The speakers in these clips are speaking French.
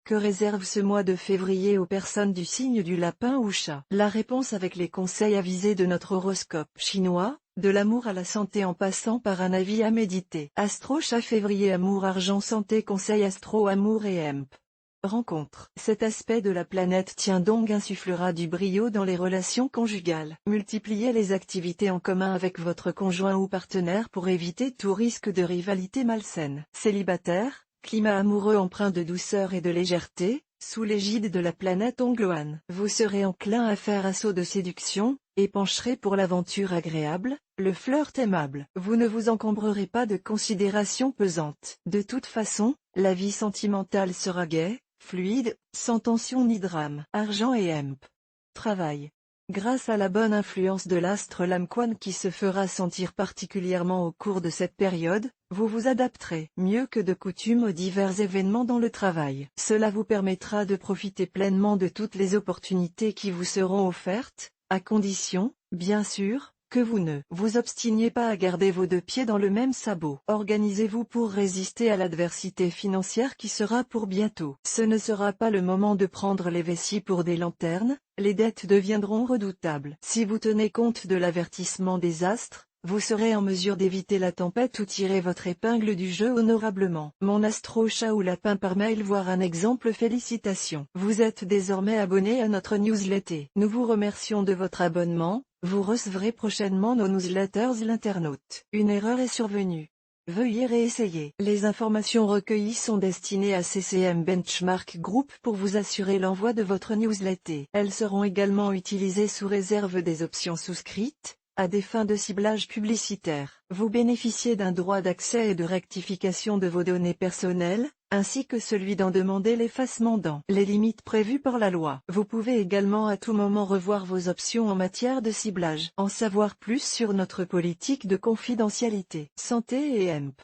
Que réserve ce mois de février aux personnes du signe du lapin ou chat? La réponse avec les conseils avisés de notre horoscope chinois, de l'amour à la santé en passant par un avis à méditer. Astro Chat février amour argent santé conseil astro amour et emp. Rencontre. Cet aspect de la planète Tiandong insufflera du brio dans les relations conjugales. Multipliez les activités en commun avec votre conjoint ou partenaire pour éviter tout risque de rivalité malsaine. Célibataire, climat amoureux empreint de douceur et de légèreté, sous l'égide de la planète Ongloan. Vous serez enclin à faire assaut de séduction, et pencherez pour l'aventure agréable, le flirt aimable. Vous ne vous encombrerez pas de considérations pesantes. De toute façon, la vie sentimentale sera gaie, fluide, sans tension ni drame. Argent et emp. Travail. Grâce à la bonne influence de l'astre Lamquan qui se fera sentir particulièrement au cours de cette période, vous vous adapterez mieux que de coutume aux divers événements dans le travail. Cela vous permettra de profiter pleinement de toutes les opportunités qui vous seront offertes, à condition, bien sûr, que vous ne vous obstiniez pas à garder vos deux pieds dans le même sabot. Organisez-vous pour résister à l'adversité financière qui sera pour bientôt. Ce ne sera pas le moment de prendre les vessies pour des lanternes, les dettes deviendront redoutables. Si vous tenez compte de l'avertissement des astres, vous serez en mesure d'éviter la tempête ou tirer votre épingle du jeu honorablement. Mon astro chat ou lapin par mail voir un exemple. Félicitations. Vous êtes désormais abonné à notre newsletter. Nous vous remercions de votre abonnement. Vous recevrez prochainement nos newsletters. L'internaute. Une erreur est survenue. Veuillez réessayer. Les informations recueillies sont destinées à CCM Benchmark Group pour vous assurer l'envoi de votre newsletter. Elles seront également utilisées sous réserve des options souscrites, à des fins de ciblage publicitaire. Vous bénéficiez d'un droit d'accès et de rectification de vos données personnelles, ainsi que celui d'en demander l'effacement dans les limites prévues par la loi. Vous pouvez également à tout moment revoir vos options en matière de ciblage. En savoir plus sur notre politique de confidentialité. Santé et emp.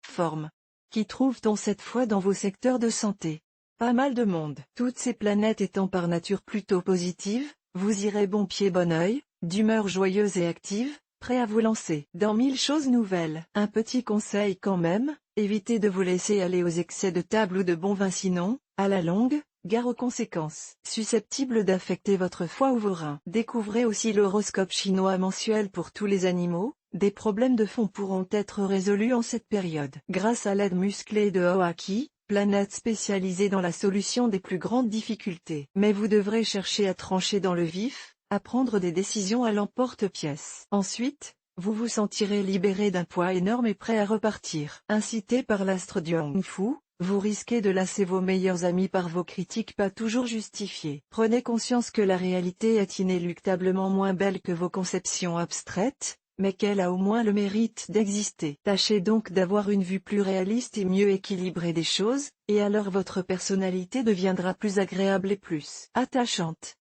Forme. Qui trouve-t-on cette fois dans vos secteurs de santé? Pas mal de monde. Toutes ces planètes étant par nature plutôt positives, vous irez bon pied bon oeil, d'humeur joyeuse et active, prêt à vous lancer dans 1000 choses nouvelles. Un petit conseil quand même, évitez de vous laisser aller aux excès de table ou de bon vin sinon, à la longue, gare aux conséquences susceptibles d'affecter votre foie ou vos reins. Découvrez aussi l'horoscope chinois mensuel pour tous les animaux. Des problèmes de fond pourront être résolus en cette période. Grâce à l'aide musclée de Oaki, planète spécialisée dans la solution des plus grandes difficultés. Mais vous devrez chercher à trancher dans le vif, à prendre des décisions à l'emporte-pièce. Ensuite, vous vous sentirez libéré d'un poids énorme et prêt à repartir. Incité par l'astre du Hong Fu, vous risquez de lasser vos meilleurs amis par vos critiques pas toujours justifiées. Prenez conscience que la réalité est inéluctablement moins belle que vos conceptions abstraites, mais qu'elle a au moins le mérite d'exister. Tâchez donc d'avoir une vue plus réaliste et mieux équilibrée des choses, et alors votre personnalité deviendra plus agréable et plus attachante.